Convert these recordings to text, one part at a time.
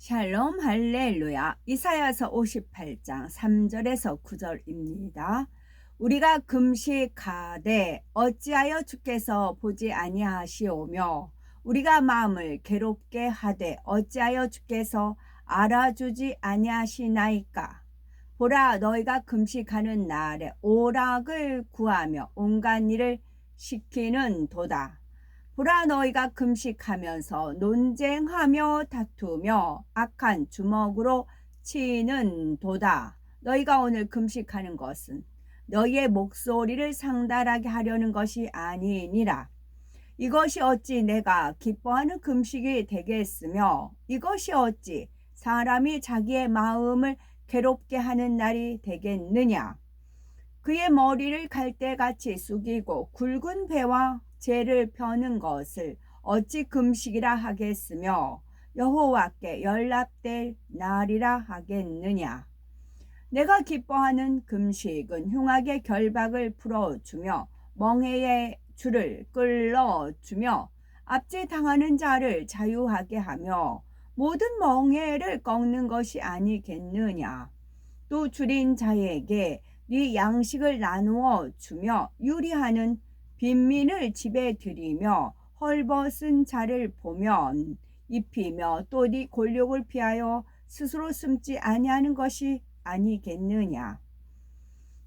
샬롬 할렐루야. 이사야서 58장 3절에서 9절입니다. 우리가 금식하되 어찌하여 주께서 보지 아니하시오며 우리가 마음을 괴롭게 하되 어찌하여 주께서 알아주지 아니하시나이까. 보라, 너희가 금식하는 날에 오락을 구하며 온갖 일을 시키는 도다. 보라, 너희가 금식하면서 논쟁하며 다투며 악한 주먹으로 치는 도다. 너희가 오늘 금식하는 것은 너희의 목소리를 상달하게 하려는 것이 아니니라. 이것이 어찌 내가 기뻐하는 금식이 되겠으며 이것이 어찌 사람이 자기의 마음을 괴롭게 하는 날이 되겠느냐. 그의 머리를 갈대같이 숙이고 굵은 배와 재를 펴는 것을 어찌 금식이라 하겠으며 여호와께 연락될 날이라 하겠느냐. 내가 기뻐하는 금식은 흉악의 결박을 풀어주며 멍에의 줄을 끌어주며 압제당하는 자를 자유하게 하며 모든 멍에를 꺾는 것이 아니겠느냐. 또 줄인 자에게 네 양식을 나누어 주며 유리하는 빈민을 집에 들이며 헐벗은 자를 보면 입히며 또 네 골욕을 피하여 스스로 숨지 아니하는 것이 아니겠느냐.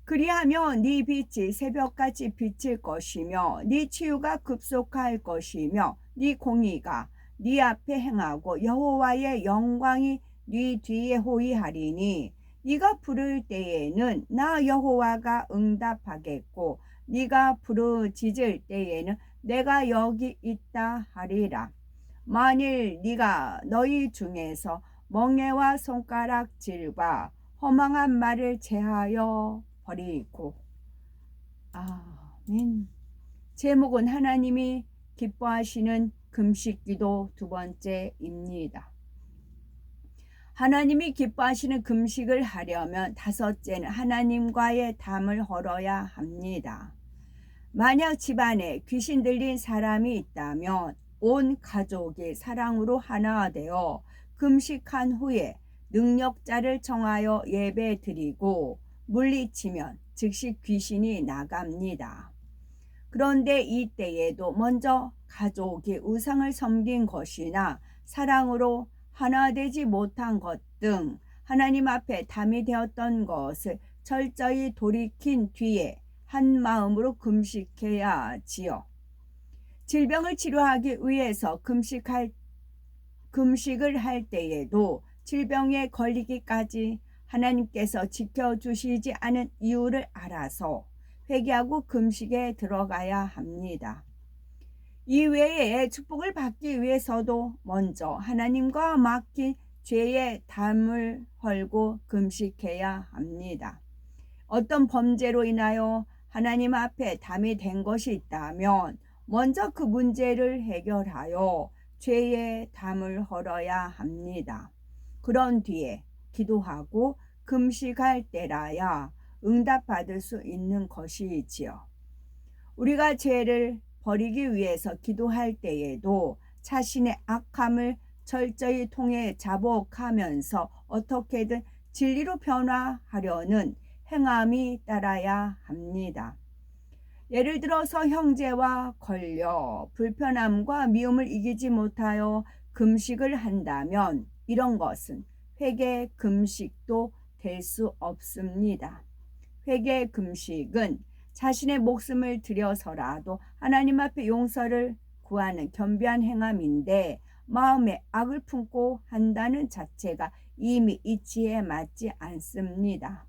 그리하면 네 빛이 새벽같이 비칠 것이며 네 치유가 급속할 것이며 네 공의가 네 앞에 행하고 여호와의 영광이 네 뒤에 호위하리니 네가 부를 때에는 나 여호와가 응답하겠고 네가 부르짖을 때에는 내가 여기 있다 하리라. 만일 네가 너희 중에서 멍에와 손가락질과 허망한 말을 제하여 버리고. 아멘. 제목은 하나님이 기뻐하시는 금식기도 두 번째입니다. 하나님이 기뻐하시는 금식을 하려면 다섯째는 하나님과의 담을 헐어야 합니다. 만약 집안에 귀신 들린 사람이 있다면 온 가족이 사랑으로 하나 되어 금식한 후에 능력자를 청하여 예배 드리고 물리치면 즉시 귀신이 나갑니다. 그런데 이때에도 먼저 가족이 우상을 섬긴 것이나 사랑으로 하나 되지 못한 것 등 하나님 앞에 담이 되었던 것을 철저히 돌이킨 뒤에 한 마음으로 금식해야 지요. 질병을 치료하기 위해서 금식을 할 때에도 질병에 걸리기까지 하나님께서 지켜주시지 않은 이유를 알아서 회개하고 금식에 들어가야 합니다. 이외에 축복을 받기 위해서도 먼저 하나님과 맡긴 죄의 담을 헐고 금식해야 합니다. 어떤 범죄로 인하여 하나님 앞에 담이 된 것이 있다면 먼저 그 문제를 해결하여 죄의 담을 헐어야 합니다. 그런 뒤에 기도하고 금식할 때라야 응답받을 수 있는 것이지요. 우리가 죄를 버리기 위해서 기도할 때에도 자신의 악함을 철저히 통해 자복하면서 어떻게든 진리로 변화하려는 행함이 따라야 합니다. 예를 들어서 형제와 걸려 불편함과 미움을 이기지 못하여 금식을 한다면 이런 것은 회개 금식도 될 수 없습니다. 회개 금식은 자신의 목숨을 들여서라도 하나님 앞에 용서를 구하는 겸비한 행함인데 마음에 악을 품고 한다는 자체가 이미 이치에 맞지 않습니다.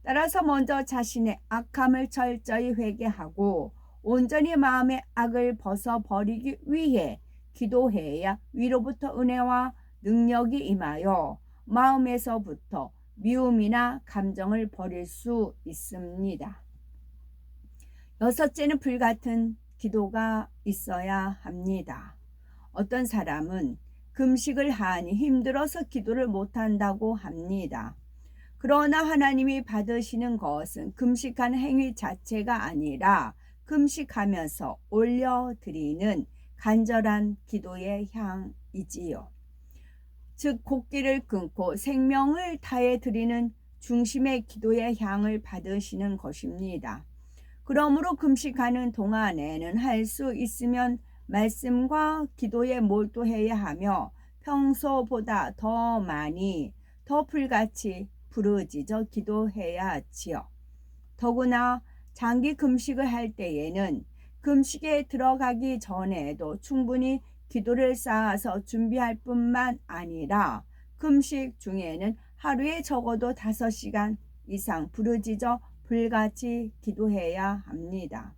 따라서 먼저 자신의 악함을 철저히 회개하고 온전히 마음의 악을 벗어버리기 위해 기도해야 위로부터 은혜와 능력이 임하여 마음에서부터 미움이나 감정을 버릴 수 있습니다. 여섯째는 불같은 기도가 있어야 합니다. 어떤 사람은 금식을 하니 힘들어서 기도를 못한다고 합니다. 그러나 하나님이 받으시는 것은 금식한 행위 자체가 아니라 금식하면서 올려드리는 간절한 기도의 향이지요. 즉 곡기를 끊고 생명을 다해 드리는 중심의 기도의 향을 받으시는 것입니다. 그러므로 금식하는 동안에는 할 수 있으면 말씀과 기도에 몰두해야 하며 평소보다 더 많이 더 불같이 부르짖어 기도해야 하지요. 더구나 장기 금식을 할 때에는 금식에 들어가기 전에도 충분히 기도를 쌓아서 준비할 뿐만 아니라 금식 중에는 하루에 적어도 5시간 이상 부르짖어 불같이 기도해야 합니다.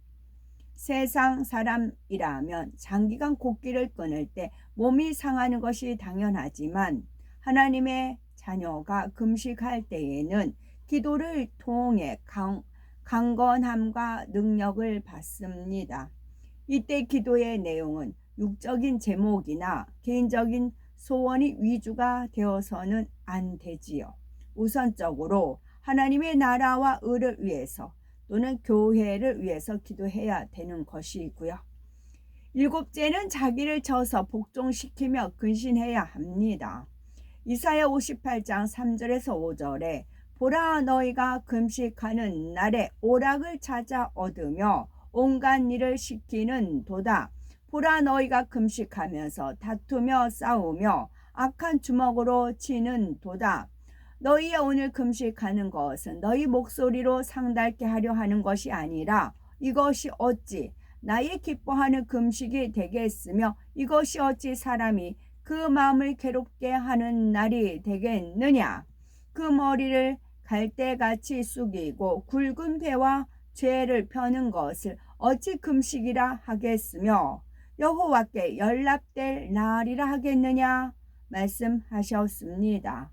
세상 사람이라면 장기간 곡기를 끊을 때 몸이 상하는 것이 당연하지만 하나님의 자녀가 금식할 때에는 기도를 통해 강건함과 능력을 받습니다. 이때 기도의 내용은 육적인 제목이나 개인적인 소원이 위주가 되어서는 안 되지요. 우선적으로 하나님의 나라와 의를 위해서 또는 교회를 위해서 기도해야 되는 것이고요. 7째는 자기를 쳐서 복종시키며 근신해야 합니다. 이사야 58장 3절에서 5절에 보라 너희가 금식하는 날에 오락을 찾아 얻으며 온갖 일을 시키는 도다. 보라 너희가 금식하면서 다투며 싸우며 악한 주먹으로 치는 도다. 너희의 오늘 금식하는 것은 너희 목소리로 상달케 하려 하는 것이 아니라 이것이 어찌 나의 기뻐하는 금식이 되겠으며 이것이 어찌 사람이 그 마음을 괴롭게 하는 날이 되겠느냐. 그 머리를 갈대같이 숙이고 굵은 배와 죄를 펴는 것을 어찌 금식이라 하겠으며 여호와께 연락될 날이라 하겠느냐 말씀하셨습니다.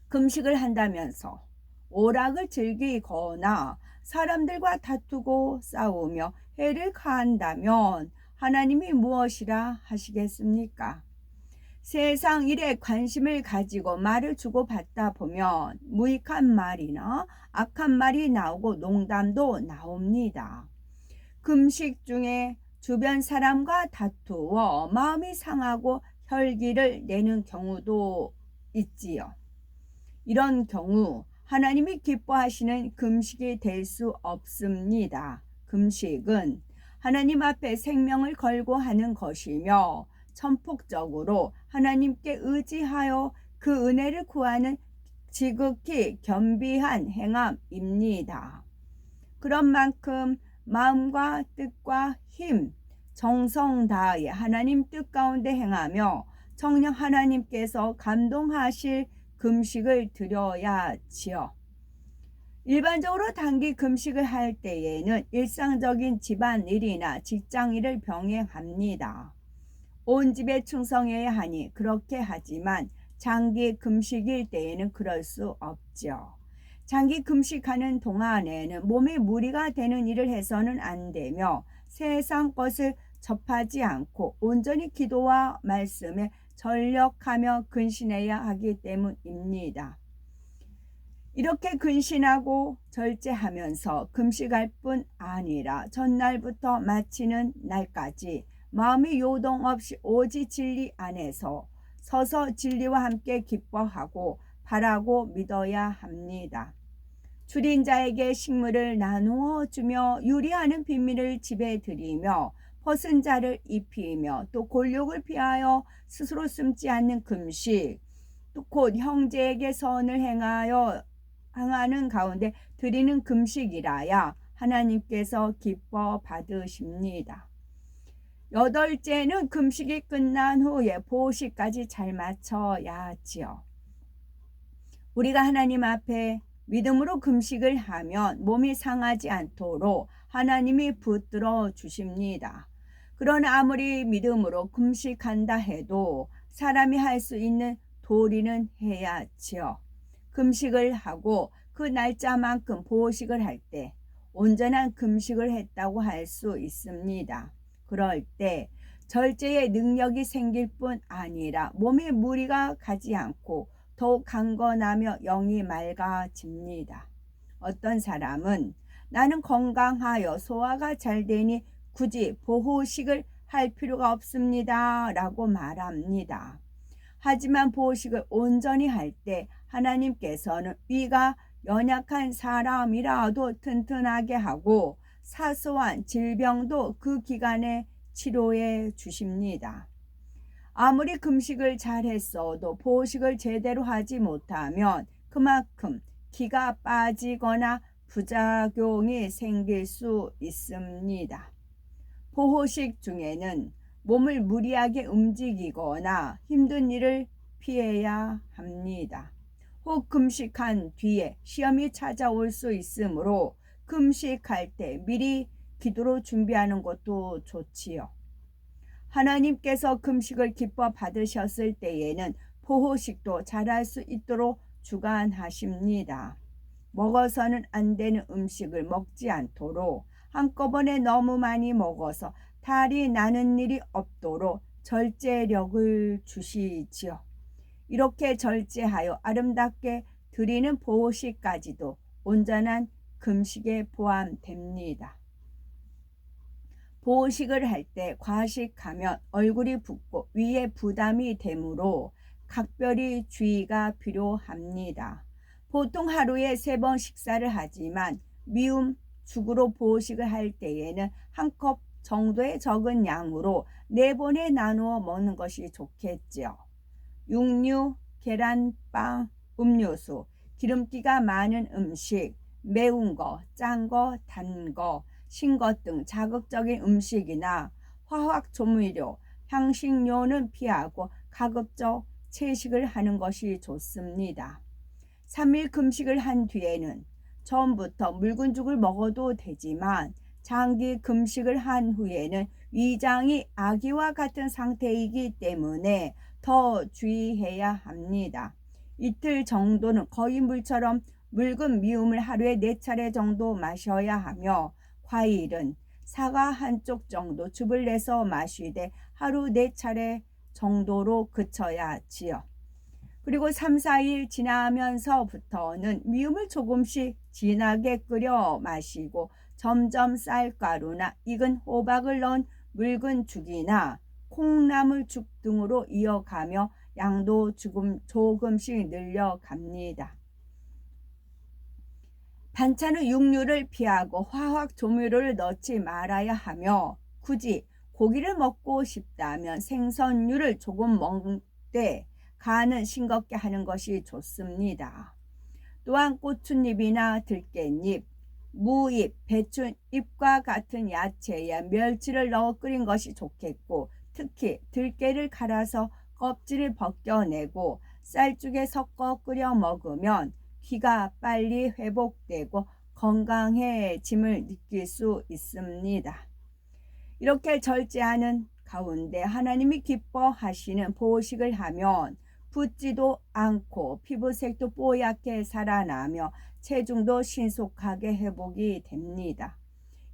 금식을 한다면서 오락을 즐기거나 사람들과 다투고 싸우며 해를 가한다면 하나님이 무엇이라 하시겠습니까? 세상 일에 관심을 가지고 말을 주고받다 보면 무익한 말이나 악한 말이 나오고 농담도 나옵니다. 금식 중에 주변 사람과 다투어 마음이 상하고 혈기를 내는 경우도 있지요. 이런 경우 하나님이 기뻐하시는 금식이 될 수 없습니다. 금식은 하나님 앞에 생명을 걸고 하는 것이며 천폭적으로 하나님께 의지하여 그 은혜를 구하는 지극히 겸비한 행함입니다. 그런 만큼 마음과 뜻과 힘, 정성 다하여 하나님 뜻 가운데 행하며 정녕 하나님께서 감동하실 금식을 드려야지요. 일반적으로 단기 금식을 할 때에는 일상적인 집안일이나 직장일을 병행합니다. 온 집에 충성해야 하니 그렇게 하지만 장기 금식일 때에는 그럴 수 없죠. 장기 금식하는 동안에는 몸에 무리가 되는 일을 해서는 안 되며 세상 것을 접하지 않고 온전히 기도와 말씀에 전력하며 근신해야 하기 때문입니다. 이렇게 근신하고 절제하면서 금식할 뿐 아니라 전날부터 마치는 날까지 마음의 요동 없이 오직 진리 안에서 서서 진리와 함께 기뻐하고 바라고 믿어야 합니다. 줄인 자에게 식물을 나누어 주며 유리하는 비밀을 집에 들이며 벗은 자를 입히며 또 골욕을 피하여 스스로 숨지 않는 금식, 또 곧 형제에게 선을 행하는 가운데 드리는 금식이라야 하나님께서 기뻐 받으십니다. 8째는 금식이 끝난 후에 보식까지 잘 맞춰야 하지요. 우리가 하나님 앞에 믿음으로 금식을 하면 몸이 상하지 않도록 하나님이 붙들어 주십니다. 그러나 아무리 믿음으로 금식한다 해도 사람이 할 수 있는 도리는 해야지요. 금식을 하고 그 날짜만큼 보식을 할 때 온전한 금식을 했다고 할 수 있습니다. 그럴 때 절제의 능력이 생길 뿐 아니라 몸에 무리가 가지 않고 더욱 강건하며 영이 맑아집니다. 어떤 사람은 나는 건강하여 소화가 잘 되니 굳이 보호식을 할 필요가 없습니다 라고 말합니다. 하지만 보식을 온전히 할 때 하나님께서는 위가 연약한 사람이라도 튼튼하게 하고 사소한 질병도 그 기간에 치료해 주십니다. 아무리 금식을 잘했어도 보식을 제대로 하지 못하면 그만큼 기가 빠지거나 부작용이 생길 수 있습니다. 보호식 중에는 몸을 무리하게 움직이거나 힘든 일을 피해야 합니다. 혹 금식한 뒤에 시험이 찾아올 수 있으므로 금식할 때 미리 기도로 준비하는 것도 좋지요. 하나님께서 금식을 기뻐 받으셨을 때에는 보호식도 잘할 수 있도록 주관하십니다. 먹어서는 안 되는 음식을 먹지 않도록 한꺼번에 너무 많이 먹어서 탈이 나는 일이 없도록 절제력을 주시지요. 이렇게 절제하여 아름답게 드리는 보호식까지도 온전한 금식에 포함됩니다. 보호식을 할 때 과식하면 얼굴이 붓고 위에 부담이 되므로 각별히 주의가 필요합니다. 보통 하루에 3번 식사를 하지만 미움, 죽으로 보호식을 할 때에는 한 컵 정도의 적은 양으로 4번에 나누어 먹는 것이 좋겠지요. 육류, 계란, 빵, 음료수, 기름기가 많은 음식, 매운 거, 짠 거, 단 거, 신 것 등 자극적인 음식이나 화학 조미료, 향신료는 피하고 가급적 채식을 하는 것이 좋습니다. 3일 금식을 한 뒤에는 처음부터 묽은 죽을 먹어도 되지만 장기 금식을 한 후에는 위장이 아기와 같은 상태이기 때문에 더 주의해야 합니다. 이틀 정도는 거의 물처럼 묽은 미음을 하루에 4차례 정도 마셔야 하며 과일은 사과 한쪽 정도 즙을 내서 마시되 하루 4차례 정도로 그쳐야 하지요. 그리고 3, 4일 지나면서부터는 미음을 조금씩 진하게 끓여 마시고 점점 쌀가루나 익은 호박을 넣은 묽은 죽이나 콩나물죽 등으로 이어가며 양도 조금씩 늘려갑니다. 반찬은 육류를 피하고 화학 조미료를 넣지 말아야 하며 굳이 고기를 먹고 싶다면 생선류를 조금 먹되 간은 싱겁게 하는 것이 좋습니다. 또한 고추잎이나 들깨잎, 무잎, 배추잎과 같은 야채에 멸치를 넣어 끓인 것이 좋겠고 특히 들깨를 갈아서 껍질을 벗겨내고 쌀죽에 섞어 끓여 먹으면 기가 빨리 회복되고 건강해짐을 느낄 수 있습니다. 이렇게 절제하는 가운데 하나님이 기뻐하시는 보호식을 하면 붓지도 않고 피부색도 뽀얗게 살아나며 체중도 신속하게 회복이 됩니다.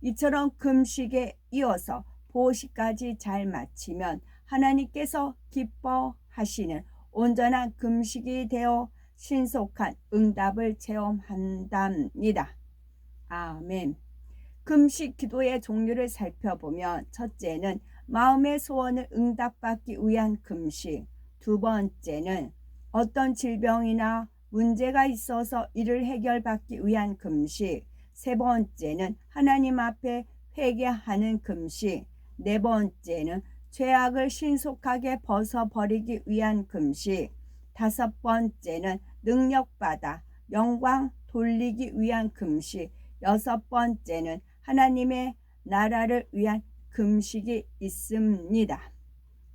이처럼 금식에 이어서 보호식까지 잘 마치면 하나님께서 기뻐하시는 온전한 금식이 되어 신속한 응답을 체험한답니다. 아멘. 금식 기도의 종류를 살펴보면 첫째는 마음의 소원을 응답받기 위한 금식, 두 번째는 어떤 질병이나 문제가 있어서 이를 해결받기 위한 금식, 세 번째는 하나님 앞에 회개하는 금식, 네 번째는 죄악을 신속하게 벗어버리기 위한 금식, 다섯 번째는 능력받아 영광 돌리기 위한 금식, 여섯 번째는 하나님의 나라를 위한 금식이 있습니다.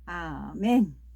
아멘.